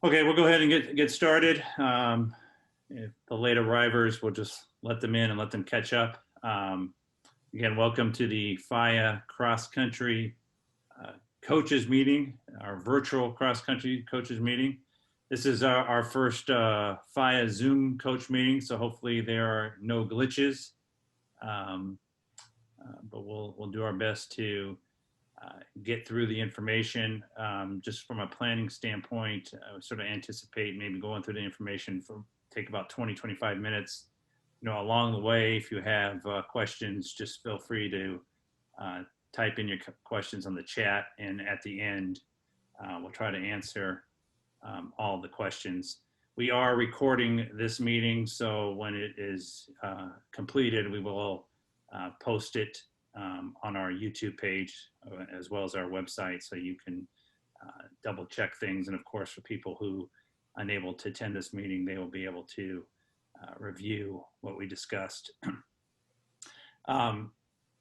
Okay, we'll go ahead and get started. If the late arrivers, we'll just let them in and let them catch up. Again, welcome to the FIYA cross country coaches meeting, our virtual cross country coaches meeting. This is our first FIYA Zoom coach meeting, so hopefully there are no glitches. But we'll do our best to get through the information. Just from a planning standpoint, I would sort of anticipate maybe going through the information for take about 20-25 minutes. Along the way, if you have questions, just feel free to type in your questions on the chat, and at the end, we'll try to answer all the questions. We are recording this meeting, so when it is completed, we will post it on our YouTube page as well as our website, so you can double check things. And of course, for people who are unable to attend this meeting, they will be able to review what we discussed.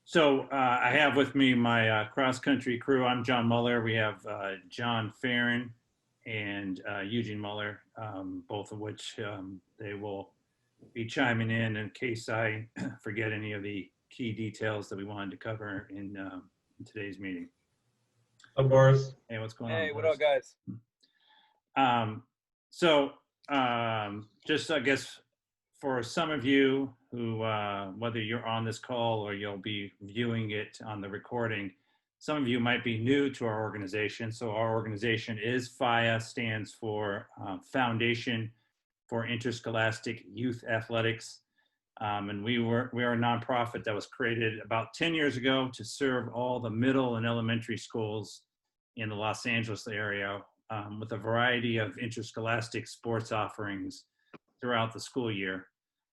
So I have with me my cross-country crew. I'm John Muller. We have John Farron and Eugene Muller, both of which they will be chiming in case I forget any of the key details that we wanted to cover in today's meeting. Hi, Boris. Hey, what's going on? Hey, what up, guys? Just I guess for some of you who, whether you're on this call or you'll be viewing it on the recording, some of you might be new to our organization. So our organization is FIYA, stands for Foundation for Interscholastic Youth Athletics. And we are a nonprofit that was created about 10 years ago to serve all the middle and elementary schools in the Los Angeles area with a variety of interscholastic sports offerings throughout the school year.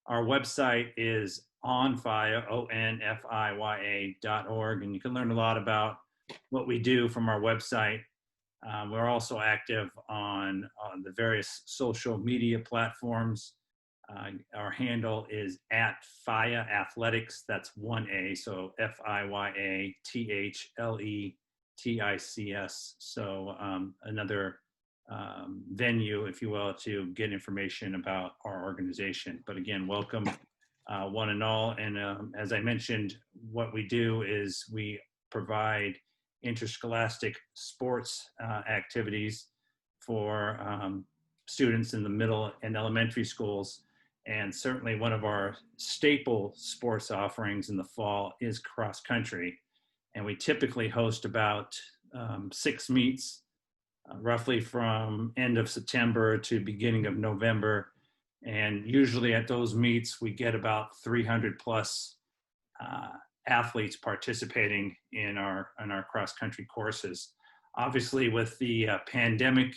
Our website is onfiya, onfiya.org, and you can learn a lot about what we do from our website. We're also active on the various social media platforms. Our handle is @FIYA Athletics. That's 1A, so FIYATHLETICS. So another venue, if you will, to get information about our organization. But again, welcome one and all. And as I mentioned, what we do is we provide interscholastic sports activities for students in the middle and elementary schools. And certainly one of our staple sports offerings in the fall is cross country. And we typically host about 6 meets, roughly from end of September to beginning of November. And usually at those meets, we get about 300 plus athletes participating in our cross country courses. Obviously with the pandemic,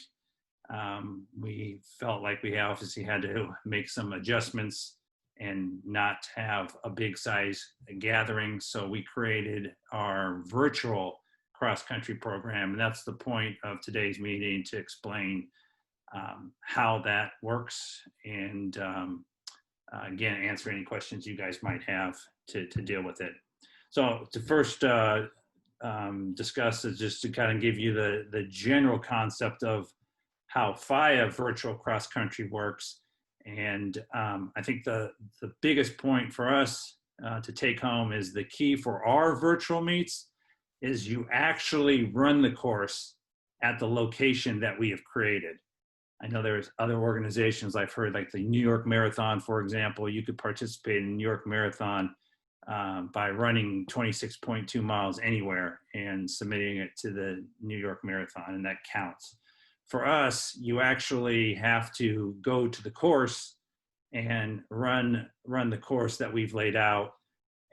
we felt like we obviously had to make some adjustments and not have a big size gathering. So we created our virtual cross-country program. And that's the point of today's meeting, to explain how that works and again, answer any questions you guys might have to deal with it. So to first discuss is just to kind of give you the general concept of how FIYA virtual cross country works. And I think the biggest point for us to take home is the key for our virtual meets is you actually run the course at the location that we have created. I know there's other organizations I've heard, like the New York Marathon, for example. You could participate in the New York Marathon by running 26.2 miles anywhere and submitting it to the New York Marathon, and that counts. For us, you actually have to go to the course and run the course that we've laid out,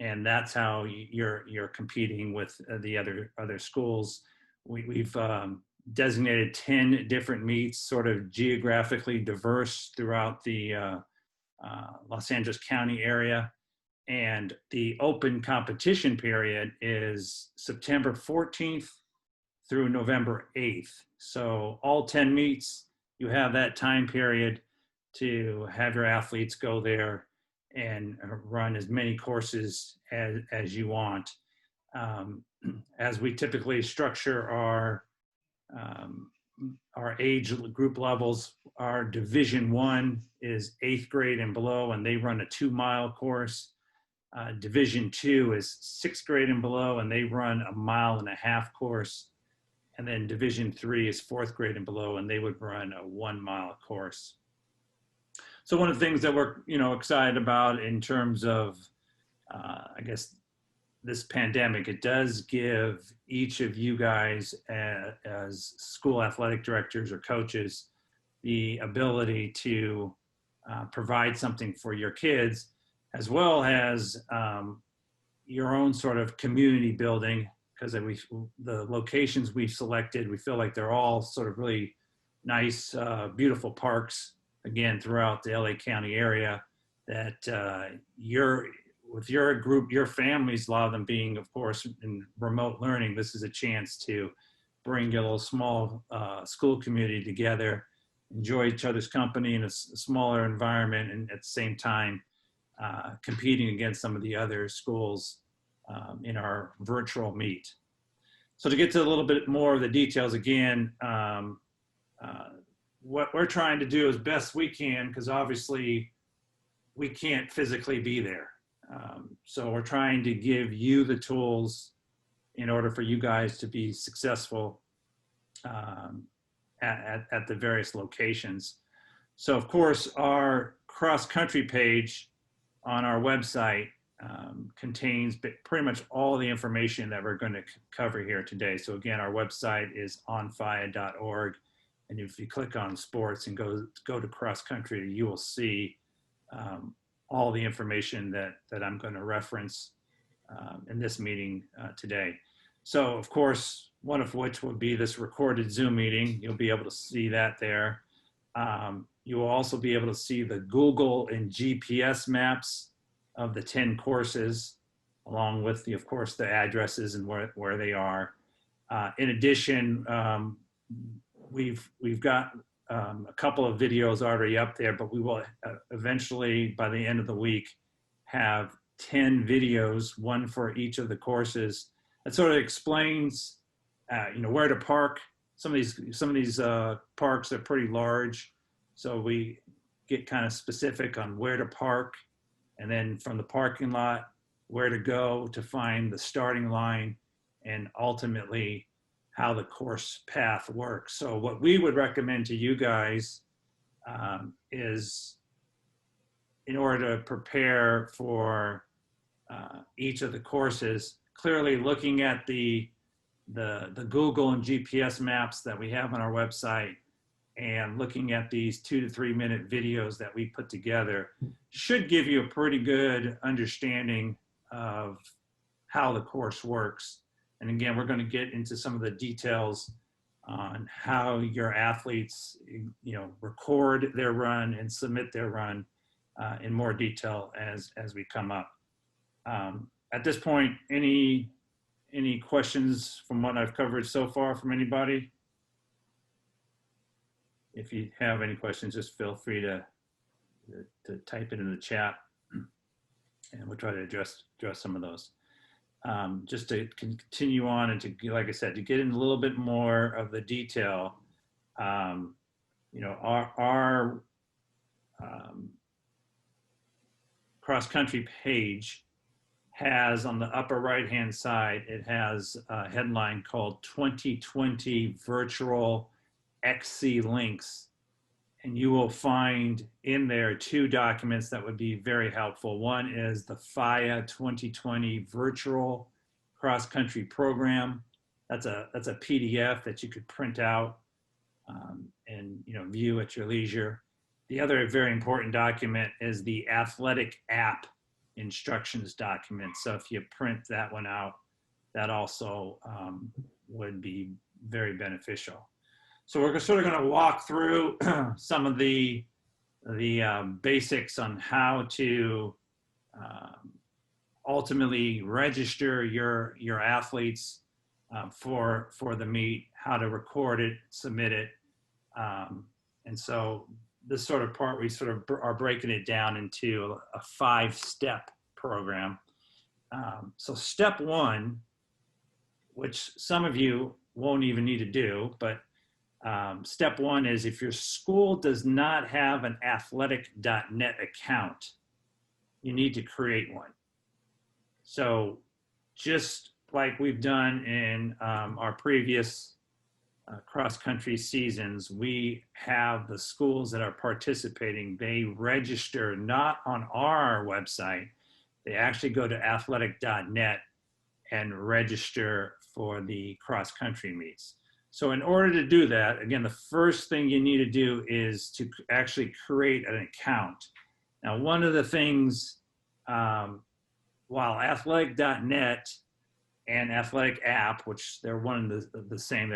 and that's how you're competing with the other schools. We've designated 10 different meets, sort of geographically diverse throughout the Los Angeles County area, and the open competition period is September 14th through November 8th. So all 10 meets, you have that time period to have your athletes go there and run as many courses as you want. As we typically structure our our age group levels. Our Division I is 8th grade and below, and they run a 2-mile course. Division II is 6th grade and below, and they run a 1.5-mile course. And then Division III is 4th grade and below, and they would run a 1-mile course. So one of the things that we're excited about in terms of, I guess, this pandemic, it does give each of you guys as school athletic directors or coaches the ability to provide something for your kids, as well as your own sort of community building, because the locations we've selected, we feel like they're all sort of really nice, beautiful parks, again, throughout the LA County area, that with your group, your families, a lot of them being, of course, in remote learning, this is a chance to bring your little small school community together, enjoy each other's company in a smaller environment, and at the same time, competing against some of the other schools in our virtual meet. So to get to a little bit more of the details, again, what we're trying to do as best we can, because obviously we can't physically be there. So we're trying to give you the tools in order for you guys to be successful at the various locations. So of course, our cross-country page on our website contains pretty much all the information that we're going to cover here today. So again, our website is onfia.org. And if you click on sports and go to cross country, you will see all the information that I'm going to reference in this meeting today. So of course, one of which will be this recorded Zoom meeting. You'll be able to see that there. You will also be able to see the Google and GPS maps of the 10 courses, along with of course, the addresses and where they are. In addition, we've got a couple of videos already up there, but we will eventually, by the end of the week, have 10 videos, one for each of the courses. That sort of explains, where to park. Some of these parks are pretty large, so we get kind of specific on where to park, and then from the parking lot, where to go to find the starting line, and ultimately how the course path works. So what we would recommend to you guys is, in order to prepare for each of the courses, clearly looking at the Google and GPS maps that we have on our website, and looking at these 2 to 3 minute videos that we put together should give you a pretty good understanding of how the course works. And again, we're going to get into some of the details on how your athletes, record their run and submit their run in more detail as we come up. At this point, any questions from what I've covered so far from anybody? If you have any questions, just feel free to type it in the chat, and we'll try to address some of those. Just to continue on and to, like I said, to get in a little bit more of the detail, our cross-country page has, on the upper right-hand side, it has a headline called 2020 Virtual XC Links. And you will find in there 2 documents that would be very helpful. One is the FIYA 2020 Virtual Cross Country Program. That's a PDF that you could print out and view at your leisure. The other very important document is the athletic app instructions document. So if you print that one out, that also would be very beneficial. So we're sort of going to walk through some of the basics on how to ultimately register your athletes for the meet, how to record it, submit it, and so this sort of part, we sort of are breaking it down into a 5-step program. So step 1, which some of you won't even need to do, but Step one is if your school does not have an athletic.net account, you need to create one. So just like we've done in our previous cross-country seasons, we have the schools that are participating, they register not on our website, they actually go to athletic.net and register for the cross-country meets. So in order to do that, again, the first thing you need to do is to actually create an account. Now, one of the things, while athletic.net and Athletic App, which they're one of the same,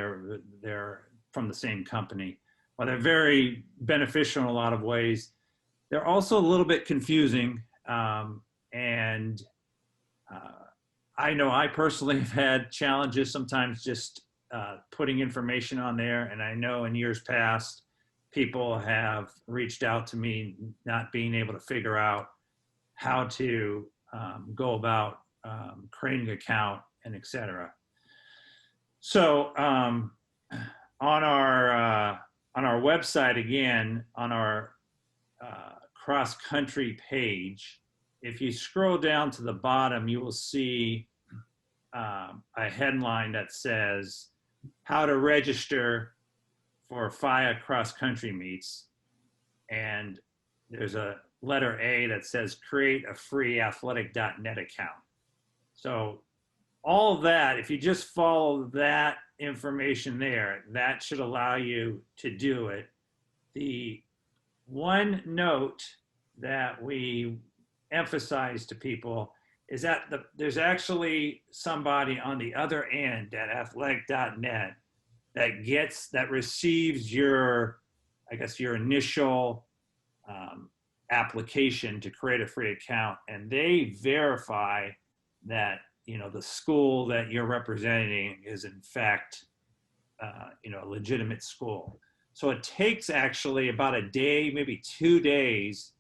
they're from the same company, while they're very beneficial in a lot of ways, they're also a little bit confusing. And I know I personally have had challenges sometimes just putting information on there. And I know in years past, people have reached out to me not being able to figure out how to go about creating an account and et cetera. So on our website, again, on our cross-country page, if you scroll down to the bottom, you will see a headline that says how to register for FIYA cross-country meets. And there's a letter A that says create a free athletic.net account. So all of that, if you just follow that information there, that should allow you to do it. The one note that we emphasize to people is that there's actually somebody on the other end at athletic.net that receives your, I guess, your initial application to create a free account, and they verify that, you know, the school that you're representing is in fact, you know, a legitimate school. So it takes actually about a day, maybe 2 days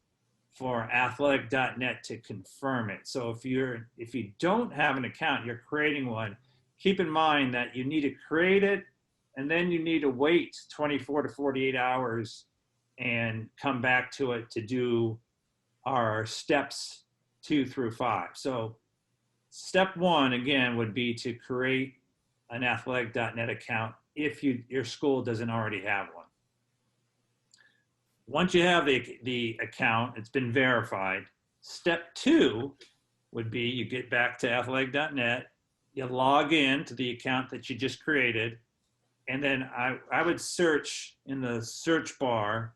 for athletic.net to confirm it. So if you don't have an account, you're creating one, keep in mind that you need to create it and then you need to wait 24 to 48 hours and come back to it to do our steps 2 through 5. So step one, again, would be to create an athletic.net account if your school doesn't already have one. Once you have the account, it's been verified. Step 2 would be you get back to athletic.net, you log in to the account that you just created, and then I would search in the search bar,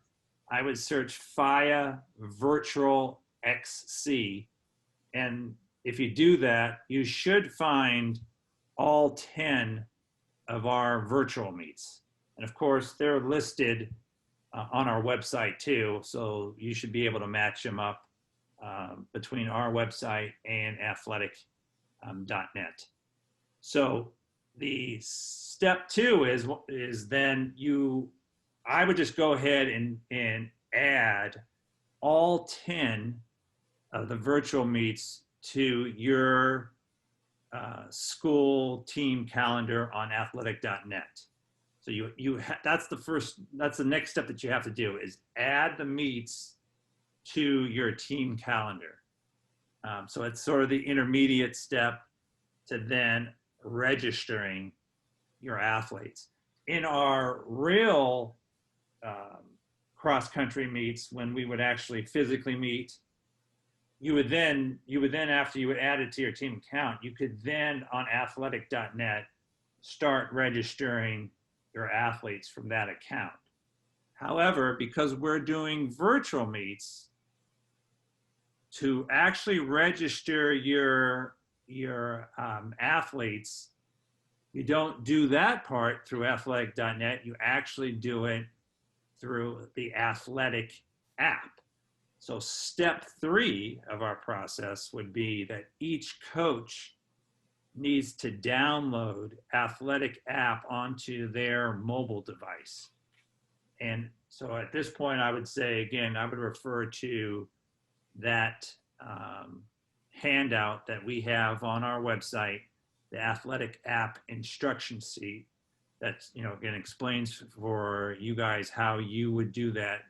I would search FIYA Virtual XC. And if you do that, you should find all 10 of our virtual meets. And of course, they're listed on our website too, so you should be able to match them up between our website and athletic.net. So the step 2 is then I would just go ahead and add all 10 of the virtual meets to your school team calendar on athletic.net. So that's the next step that you have to do is add the meets to your team calendar. So it's sort of the intermediate step to then registering your athletes. In our real cross-country meets, when we would actually physically meet, you would then after you would add it to your team account, you could then on athletic.net start registering your athletes from that account. However, because we're doing virtual meets, to actually register your athletes, you don't do that part through athletic.net, you actually do it through the Athletic app. So step 3 of our process would be that each coach needs to download Athletic app onto their mobile device. And so at this point, I would say, again, I would refer to that handout that we have on our website, the Athletic app instruction sheet. that's, again, explains for you guys how you would do that,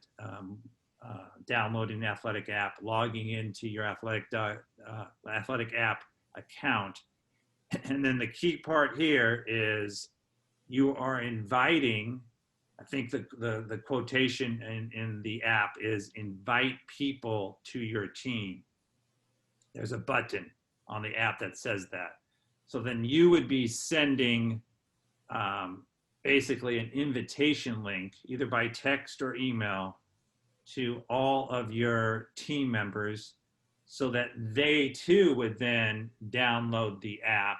downloading the athletic app, logging into your athletic app account. And then the key part here is you are inviting, I think the quotation in the app is invite people to your team. There's a button on the app that says that. So then you would be sending basically an invitation link, either by text or email, to all of your team members so that they too would then download the app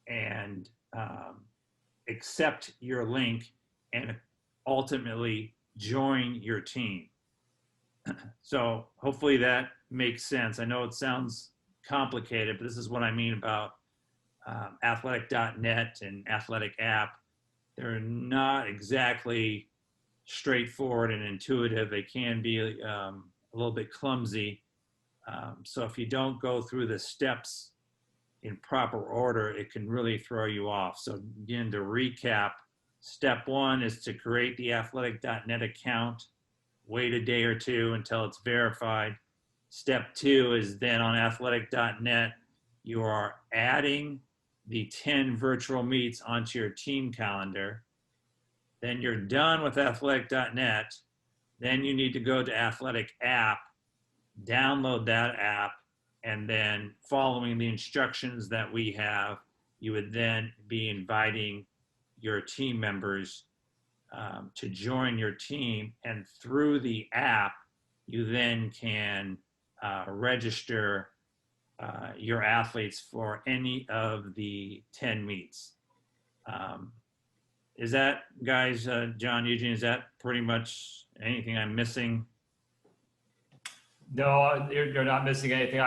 and accept your link and ultimately join your team. So hopefully that makes sense. I know it sounds complicated, but this is what I mean about athletic.net and athletic app. They're not exactly straightforward and intuitive. They can be a little bit clumsy. So if you don't go through the steps in proper order, it can really throw you off. So again, to recap, step one is to create the athletic.net account. Wait a day or two until it's verified. Step two is then on athletic.net, you are adding the 10 virtual meets onto your team calendar. Then you're done with athletic.net. Then you need to go to athletic app, download that app, and then following the instructions that we have, you would then be inviting your team members to join your team. And through the app, you then can register your athletes for any of the 10 meets. Is that, guys, John, Eugene, is that pretty much anything I'm missing? No, you're not missing anything.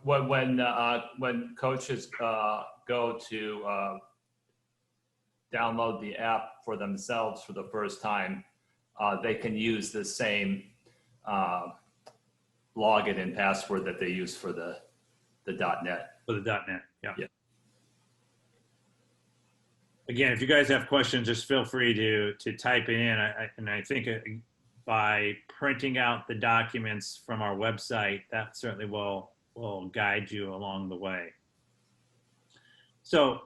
When coaches go to download the app for themselves for the first time, they can use the same login and password that they use for the .net. For the .net, yeah. Yeah. Again, if you guys have questions, just feel free to type it in. I think by printing out the documents from our website, that certainly will guide you along the way. So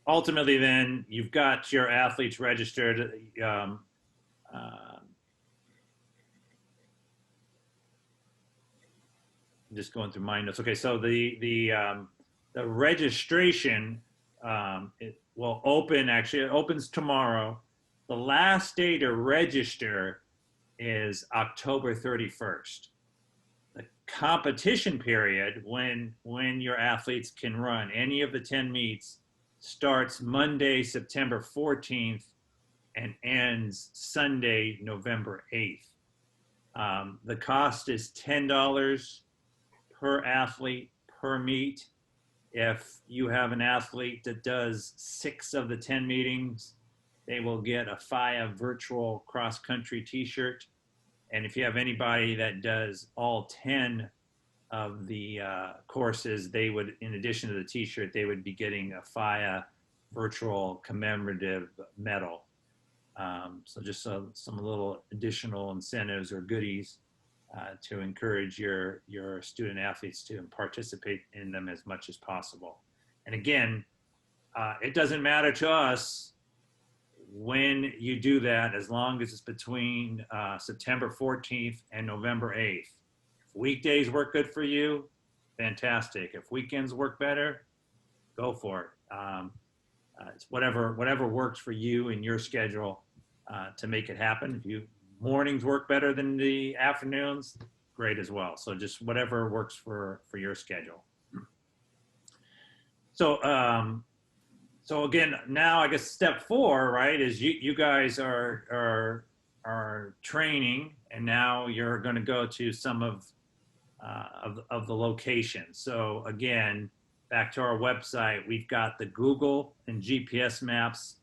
ultimately then, you've got your athletes registered. I'm just going through my notes. Okay, so the registration, it will open, actually it opens tomorrow. The last day to register is October 31st. The competition period, when your athletes can run any of the 10 meets, starts Monday, September 14th and ends Sunday, November 8th. The cost is $10 per athlete per meet. If you have an athlete that does 6 of the 10 meetings, they will get a FIYA virtual cross-country t-shirt. And if you have anybody that does all 10 of the courses, they would, in addition to the t-shirt, they would be getting a FIYA virtual commemorative medal. So just some little additional incentives or goodies to encourage your student athletes to participate in them as much as possible. And again, it doesn't matter to us when you do that, as long as it's between September 14th and November 8th. If weekdays work good for you, fantastic. If weekends work better, go for it. It's whatever works for you and your schedule to make it happen. If you mornings work better than the afternoons, great as well. So just whatever works for your schedule. So again, now I guess step 4, right, is you guys are training, and now you're going to go to some of the locations. So again, back to our website, we've got the Google and GPS maps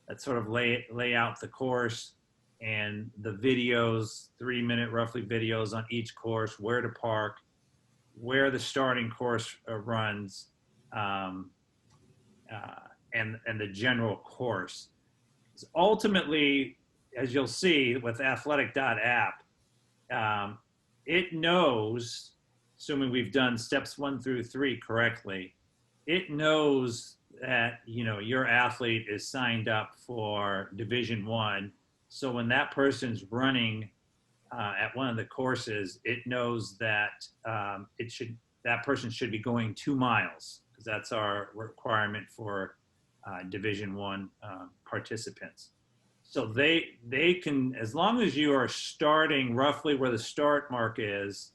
that sort of lay out the course, and the videos, 3-minute roughly videos on each course, where to park, where the starting course runs, and the general course. Ultimately, as you'll see with athletic.app, it knows, assuming we've done steps 1 through 3 correctly, it knows that your athlete is signed up for Division 1. So when that person's running at one of the courses, it knows that that person should be going 2 miles, because that's our requirement for Division 1 participants. So they can, as long as you are starting roughly where the start mark is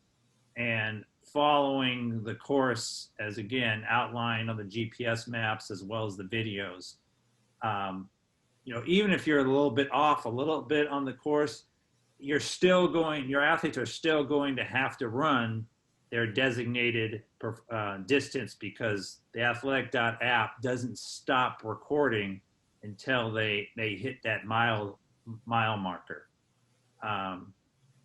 and following the course as, again, outlined on the GPS maps as well as the videos, even if you're a little bit off a little bit on the course, your athletes are still going to have to run their designated distance, because the athletic.app doesn't stop recording until they hit that mile marker.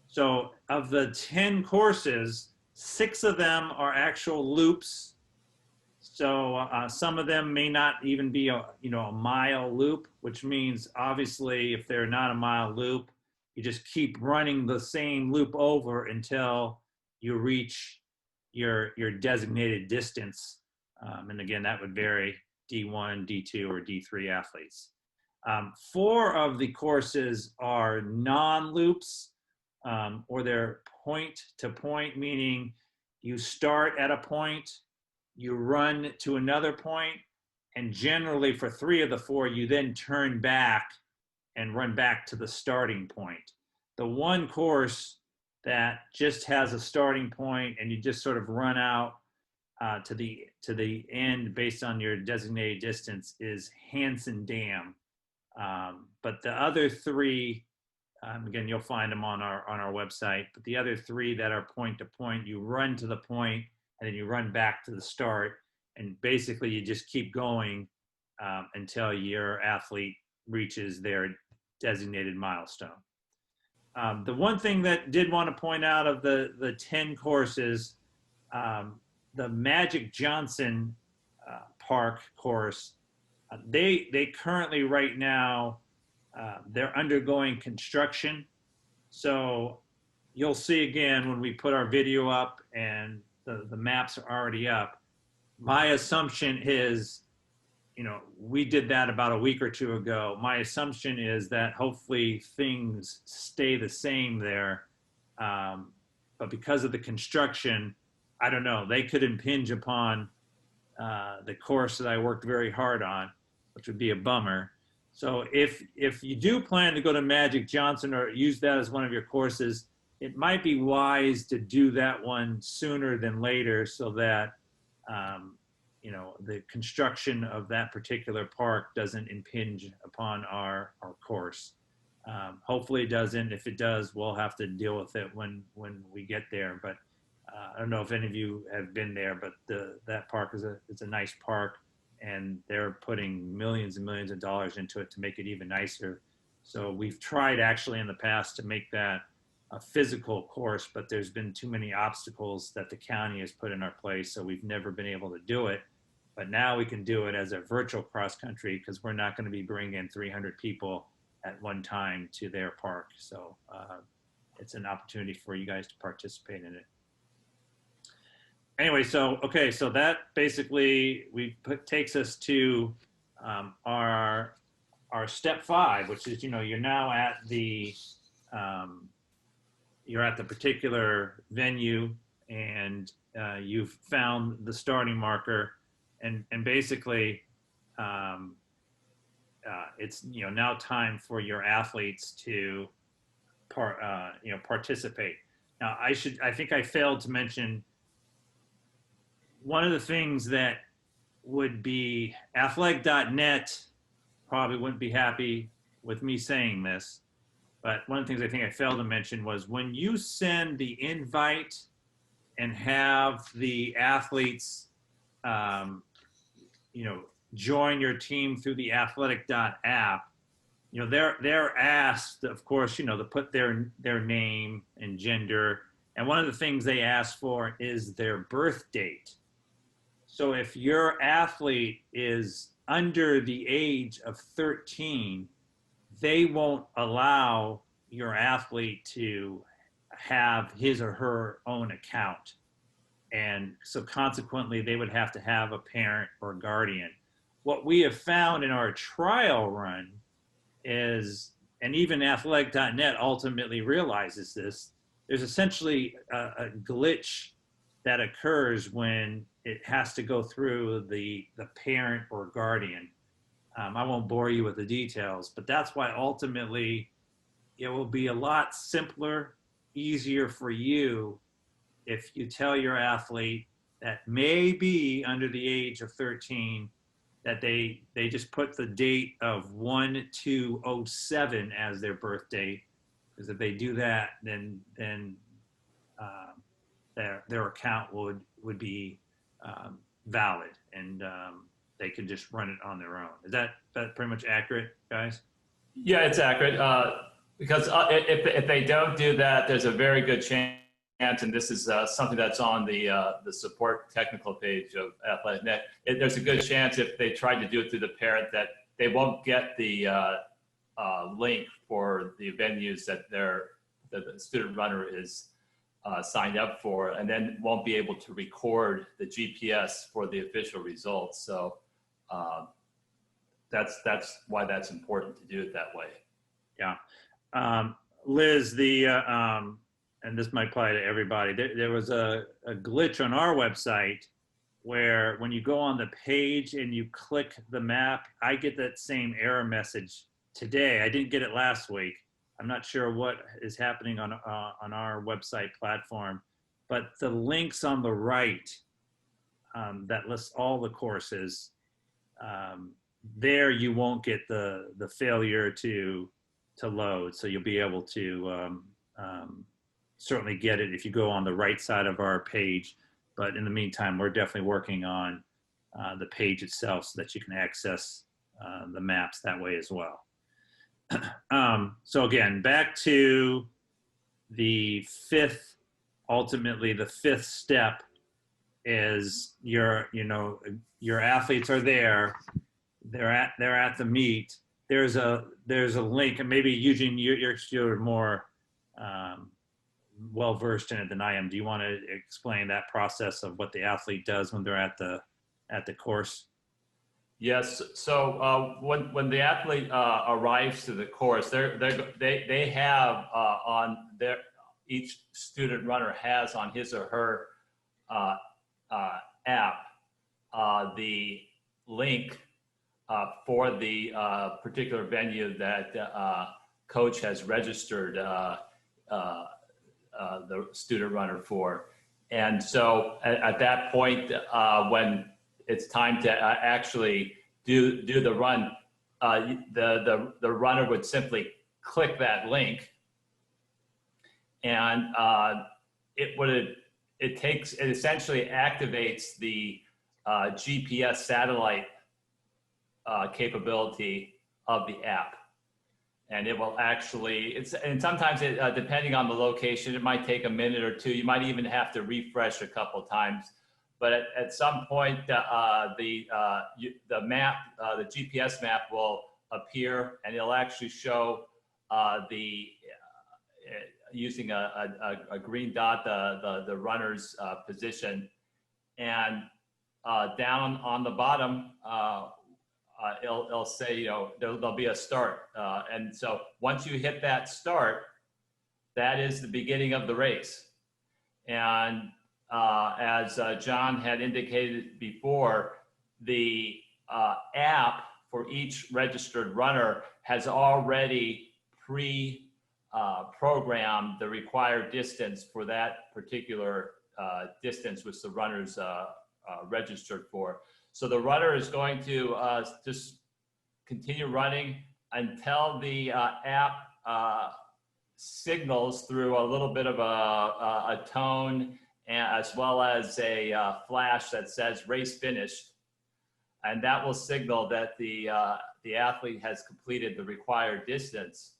So of the 10 courses, 6 of them are actual loops. So some of them may not even be a mile loop, which means obviously if they're not a mile loop, you just keep running the same loop over until you reach your designated distance. And again, that would vary D1, D2, or D3 athletes. 4 of the courses are non-loops, or they're point to point, meaning you start at a point, you run to another point, and generally for 3 of the 4, you then turn back and run back to the starting point. The one course that just has a starting point and you just sort of run out to the end based on your designated distance is Hanson Dam. But the other 3, again, you'll find them on our website, but the other 3 that are point to point, you run to the point and then you run back to the start, and basically you just keep going until your athlete reaches their designated milestone. The one thing that did want to point out of the 10 courses, the Magic Johnson Park course, they currently right now, they're undergoing construction. So you'll see again when we put our video up and the maps are already up. My assumption is, we did that about a week or 2 ago. My assumption is that hopefully things stay the same there. But because of the construction, I don't know, they could impinge upon the course that I worked very hard on, which would be a bummer. So if you do plan to go to Magic Johnson or use that as one of your courses, it might be wise to do that one sooner than later, so that the construction of that particular park doesn't impinge upon our course. Hopefully it doesn't. If it does, we'll have to deal with it when we get there. But I don't know if any of you have been there, but that park is a nice park, and they're putting millions and millions of dollars into it to make it even nicer. So we've tried actually in the past to make that a physical course, but there's been too many obstacles that the county has put in our place, so we've never been able to do it. But now we can do it as a virtual cross country, because we're not going to be bringing in 300 people at one time to their park. So it's an opportunity for you guys to participate in it. Anyway, so that basically takes us to our step 5, which is, you're now at the you're at the particular venue, and you've found the starting marker, and basically it's now time for your athletes to participate. Now I think I failed to mention one of the things that would be athletic.net probably wouldn't be happy with me saying this, but one of the things I think I failed to mention was when you send the invite and have the athletes, join your team through the athletic.app, they're asked, of course, to put their name and gender. And one of the things they ask for is their birth date. So if your athlete is under the age of 13, they won't allow your athlete to have his or her own account. And so consequently, they would have to have a parent or guardian. What we have found in our trial run is, and even athletic.net ultimately realizes this, there's essentially a glitch that occurs when it has to go through the parent or guardian. I won't bore you with the details, but that's why ultimately it will be a lot simpler, easier for you if you tell your athlete that may be under the age of 13 that they just put the date of 1/2/07 as their birth date, because if they do that, then their account would be valid, and they can just run it on their own. Is that pretty much accurate, guys? Yeah, it's accurate. Because if they don't do that, there's a very good chance, and this is something that's on the support technical page of AthleticNet. There's a good chance if they try to do it through the parent that they won't get the link for the venues that the student runner is signed up for, and then won't be able to record the GPS for the official results. So that's why that's important to do it that way. Yeah. Liz, and this might apply to everybody, there was a glitch on our website where when you go on the page and you click the map, I get that same error message today. I didn't get it last week. I'm not sure what is happening on our website platform, but the links on the right that lists all the courses, there you won't get the failure to load. So you'll be able to certainly get it if you go on the right side of our page. But in the meantime, we're definitely working on the page itself so that you can access the maps that way as well. So again, back to the ultimately the fifth step is your athletes are there, they're at the meet. There's a link, and maybe Eugene, you're more well versed in it than I am. Do you want to explain that process of what the athlete does when they're at the course? Yes. So when the athlete arrives to the course, they have on their, each student runner has on his or her app the link for the particular venue that coach has registered the student runner for. And so at that point, when it's time to actually do the run, the runner would simply click that link, and it essentially activates the GPS satellite capability of the app. And it will actually, and sometimes depending on the location, it might take a minute or two. You might even have to refresh a couple times. But at some point, the map, the GPS map will appear, and it'll actually show using a green dot, the runner's position. And down on the bottom, it'll say, there'll be a start. And so once you hit that start, that is the beginning of the race. And as John had indicated before, the app for each registered runner has already pre-programmed the required distance for that particular distance which the runner's registered for. So the runner is going to just continue running until the app signals through a little bit of a tone, as well as a flash that says race finished. And that will signal that the athlete has completed the required distance.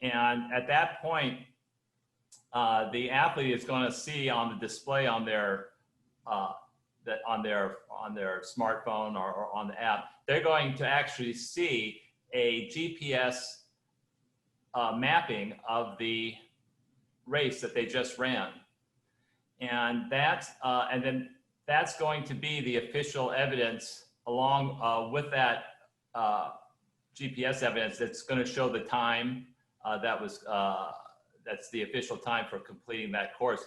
And at that point, the athlete is going to see on the display on their that on their smartphone or on the app, they're going to actually see a GPS mapping of the race that they just ran. And then that's going to be the official evidence along with that GPS evidence that's going to show the time that's the official time for completing that course.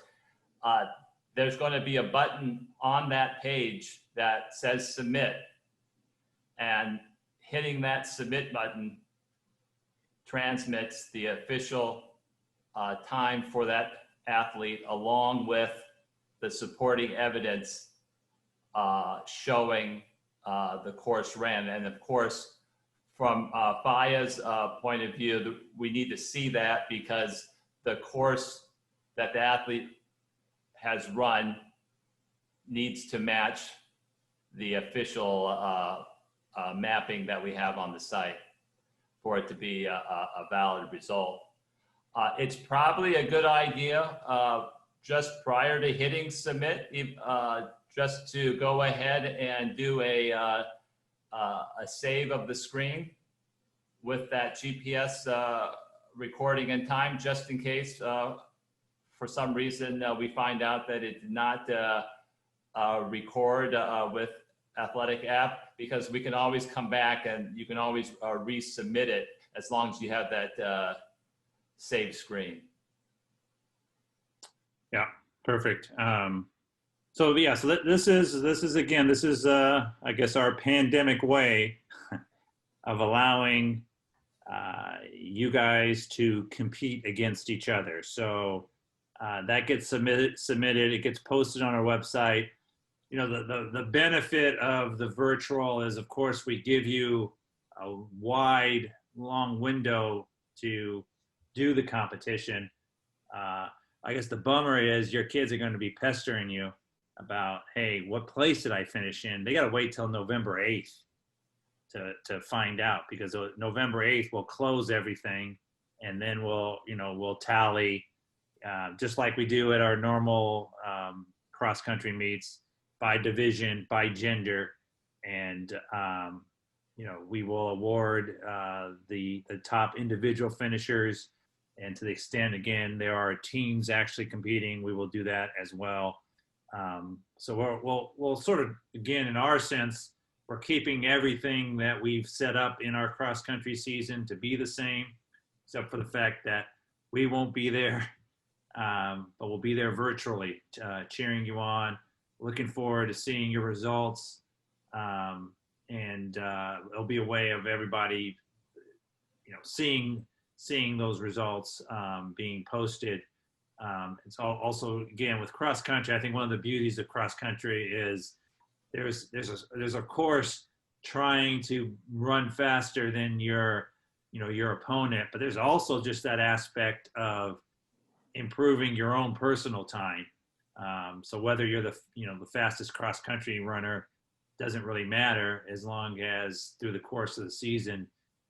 There's going to be a button on that page that says submit, and hitting that submit button transmits the official time for that athlete along with the supporting evidence showing the course ran. And of course, from FIYA'S point of view, we need to see that because the course that the athlete has run needs to match the official mapping that we have on the site for it to be a valid result. It's probably a good idea just prior to hitting submit, just to go ahead and do a save of the screen with that GPS recording in time, just in case for some reason we find out that it did not record with Athletic app, because we can always come back and you can always resubmit it as long as you have that save screen. Yeah, perfect. So yeah, so this is again, this is I guess our pandemic way of allowing you guys to compete against each other. So that gets submitted, it gets posted on our website. You know, the benefit of the virtual is, of course, we give you a wide, long window to do the competition. I guess the bummer is your kids are going to be pestering you about, hey, what place did I finish in? They got to wait till November 8th to find out, because November 8th we'll close everything, and then we'll tally just like we do at our normal cross-country meets, by division, by gender, and we will award the top individual finishers. And to the extent, again, there are teams actually competing, we will do that as well. So we'll sort of, again, in our sense, we're keeping everything that we've set up in our cross-country season to be the same, except for the fact that we won't be there, but we'll be there virtually, cheering you on. Looking forward to seeing your results, and it'll be a way of everybody, seeing those results being posted. It's also, again, with cross country, I think one of the beauties of cross country is there's a course trying to run faster than your opponent, but there's also just that aspect of improving your own personal time. So whether you're the fastest cross country runner doesn't really matter, as long as through the course of the season,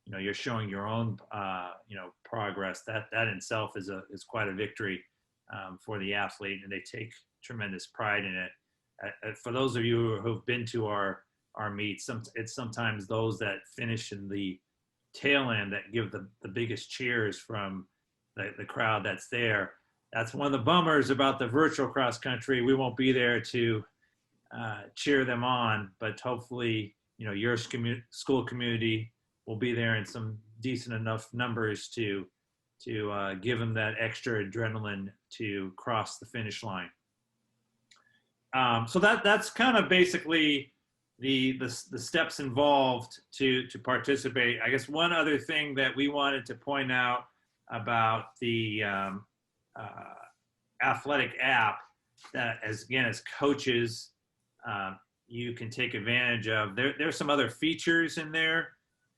you're showing your own progress. That in itself is quite a victory for the athlete, and they take tremendous pride in it. For those of you who've been to our meets, it's sometimes those that finish in the tail end that give the biggest cheers from the crowd that's there. That's one of the bummers about the virtual cross country. We won't be there to cheer them on, but hopefully, your school community will be there in some decent enough numbers to give them that extra adrenaline to cross the finish line. So that's kind of basically the steps involved to participate. I guess one other thing that we wanted to point out about the Athletic app, that as coaches you can take advantage of. There's some other features in there.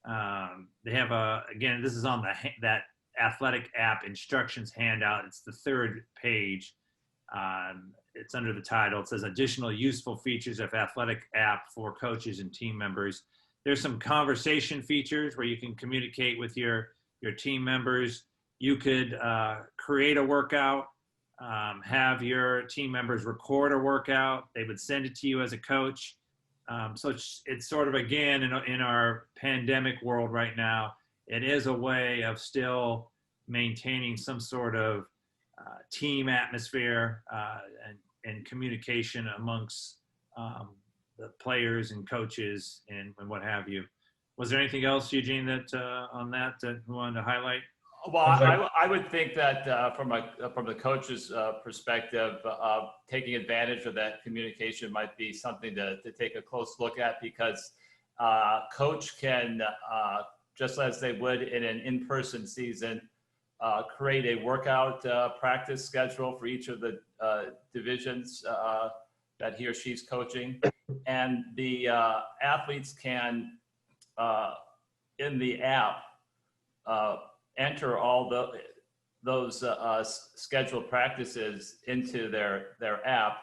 They have again, this is on that Athletic app instructions handout. It's the third page. It's under the title. It says additional useful features of Athletic app for coaches and team members. There's some conversation features where you can communicate with your team members. You could create a workout have your team members record a workout. They would send it to you as a coach. So it's sort of, again, in our pandemic world right now, it is a way of still maintaining some sort of team atmosphere and communication amongst the players and coaches and what have you. Was there anything else, Eugene, that on that you wanted to highlight? Well, I would think that from the coach's perspective, taking advantage of that communication might be something to take a close look at, because coach can, just as they would in an in-person season, create a workout practice schedule for each of the divisions that he or she's coaching. And the athletes can, in the app, enter all those scheduled practices into their app,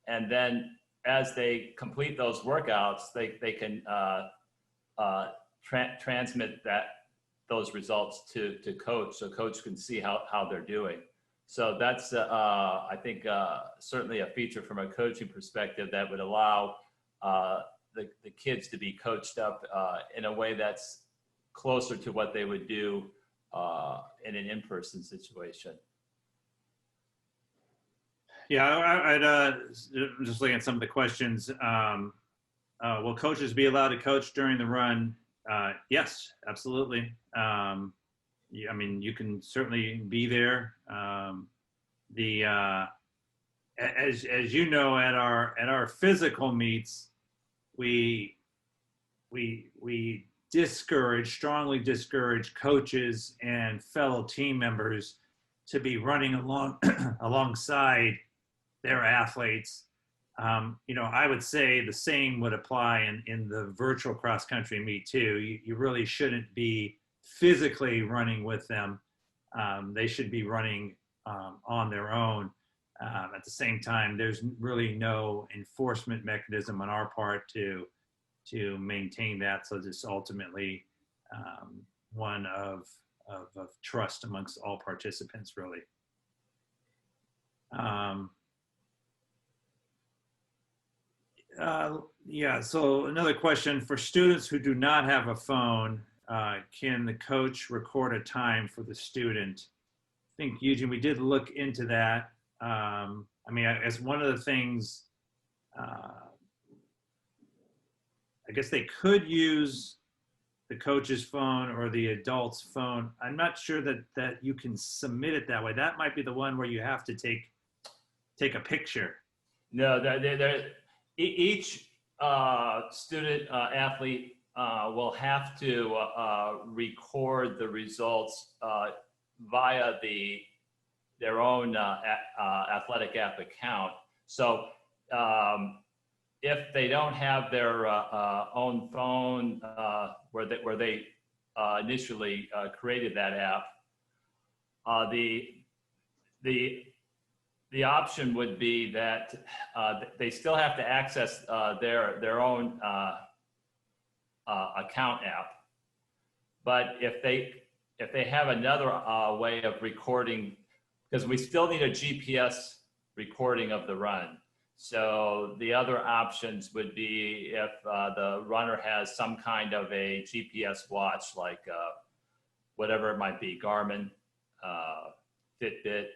and then as they complete those workouts, they can transmit those results to coach, so coach can see how they're doing. So that's I think certainly a feature from a coaching perspective that would allow the kids to be coached up in a way that's closer to what they would do in an in-person situation. Yeah, I'd just looking at some of the questions. Will coaches be allowed to coach during the run? Yes, absolutely. I mean, you can certainly be there. As you know, at our physical meets, we strongly discourage coaches and fellow team members to be running alongside their athletes. I would say the same would apply in the virtual cross country meet too. You really shouldn't be physically running with them. They should be running on their own. At the same time, there's really no enforcement mechanism on our part to maintain that. So just ultimately one of trust amongst all participants, really. Yeah, so another question: for students who do not have a phone, can the coach record a time for the student? I think, Eugene, we did look into that. I mean, as one of the things, I guess they could use the coach's phone or the adult's phone. I'm not sure that you can submit it that way. That might be the one where you have to take a picture. No, each student athlete will have to record the results via their own athletic app account. So if they don't have their own phone where they initially created that app, the option would be that they still have to access their own account app. But if they have another way of recording, because we still need a GPS recording of the run. So the other options would be if the runner has some kind of a GPS watch, like whatever it might be, Garmin, Fitbit,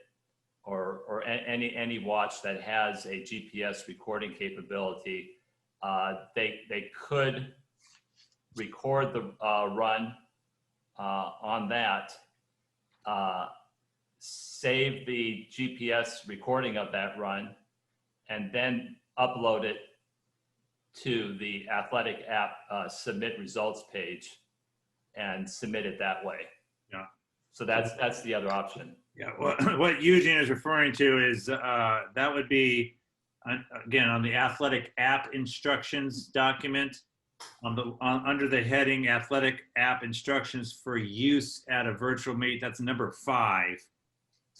or any watch that has a GPS recording capability. They could record the run on that, save the GPS recording of that run, and then upload it to the athletic app submit results page and submit it that way. Yeah. So that's the other option. Yeah, what Eugene is referring to is that would be, again, on the athletic app instructions document, under the heading athletic app instructions for use at a virtual meet. That's number 5.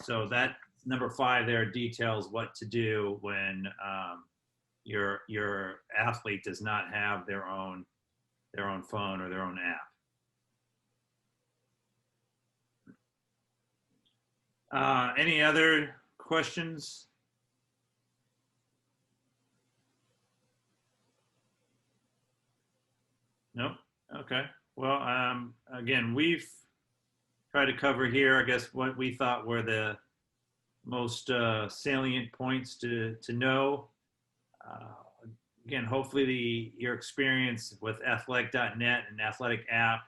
So that number 5 there details what to do when your athlete does not have their own phone or their own app. Any other questions? Nope. Okay. Well, again, we've tried to cover here, I guess, what we thought were the most salient points to know. Again, hopefully your experience with athletic.net and athletic app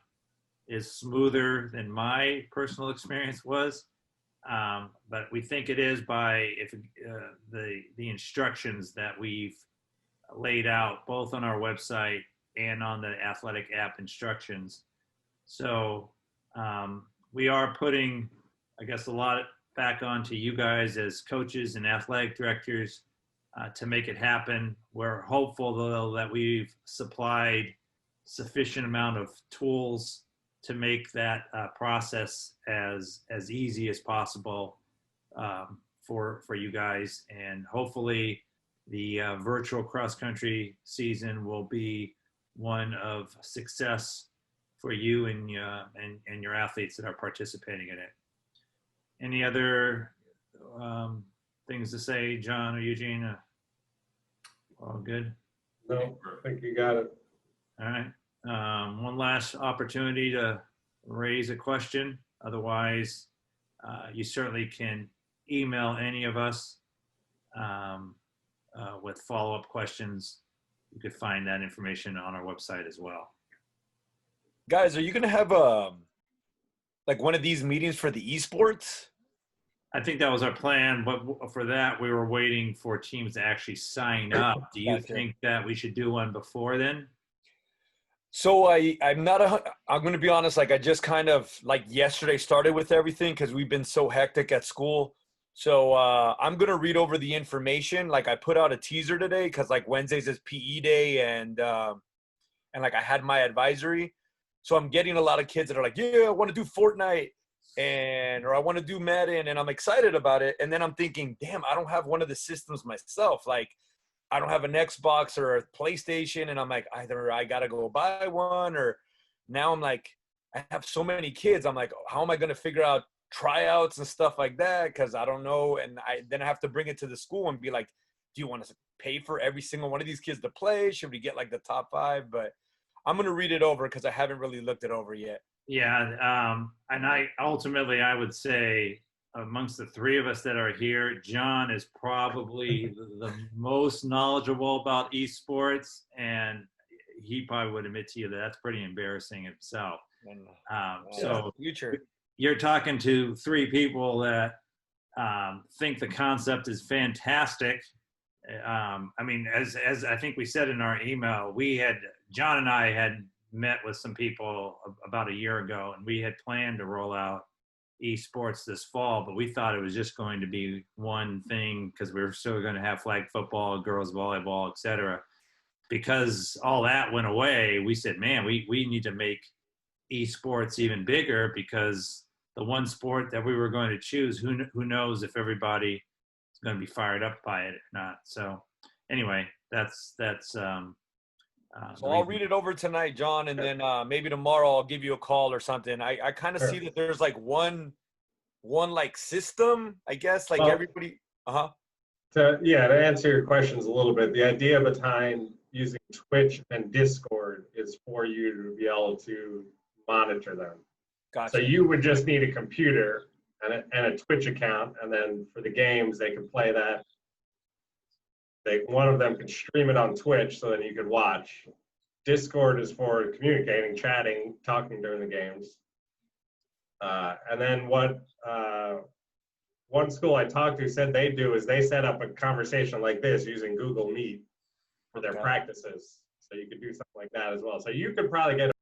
is smoother than my personal experience was. But we think it is by the instructions that we've laid out both on our website and on the athletic app instructions. So we are putting, I guess, a lot back onto you guys as coaches and athletic directors to make it happen. We're hopeful, though, that we've supplied sufficient amount of tools to make that process as easy as possible for you guys. And hopefully the virtual cross-country season will be one of success for you and your athletes that are participating in it. Any other things to say, John or Eugene? All good? No, I think you got it. All right. One last opportunity to raise a question. Otherwise, you certainly can email any of us with follow-up questions. You could find that information on our website as well. Guys, are you going to have like one of these meetings for the esports? I think that was our plan, but for that, we were waiting for teams to actually sign up. Do you think that we should do one before then? So I'm going to be honest, like I just kind of like yesterday started with everything because we've been so hectic at school. So I'm going to read over the information. Like I put out a teaser today because like Wednesdays is PE day and like I had my advisory. So I'm getting a lot of kids that are like, yeah, I want to do Fortnite or I want to do Madden, and I'm excited about it. And then I'm thinking, damn, I don't have one of the systems myself. Like I don't have an Xbox or a PlayStation, and I'm like, either I got to go buy one, or now I'm like, I have so many kids. I'm like, how am I going to figure out tryouts and stuff like that? Because I don't know. And then I have to bring it to the school and be like, do you want to pay for every single one of these kids to play? Should we get like the top 5? But I'm going to read it over because I haven't really looked it over yet. Yeah. And I would say amongst the three of us that are here, John is probably the most knowledgeable about esports, and he probably would admit to you that that's pretty embarrassing himself. So future. You're talking to 3 people that think the concept is fantastic. I mean, as I think we said in our email, John and I had met with some people about a year ago, and we had planned to roll out esports this fall, but we thought it was just going to be one thing because we were still going to have flag football, girls volleyball, etc. Because all that went away, we said, man, we need to make esports even bigger, because the one sport that we were going to choose, who knows if everybody is going to be fired up by it or not. So anyway, that's so I'll read it over tonight, John, and then maybe tomorrow I'll give you a call or something. I kind of see that there's like one like system, I guess, like everybody. To answer your questions a little bit, the idea behind using Twitch and Discord is for you to be able to monitor them. Gotcha. So you would just need a computer and a Twitch account, and then for the games they could play that. One of them could stream it on Twitch, so then you could watch. Discord is for communicating, chatting, talking during the games. And then what one school I talked to said they do is they set up a conversation like this using Google Meet for their practices. So you could do something like that as well. So you could probably get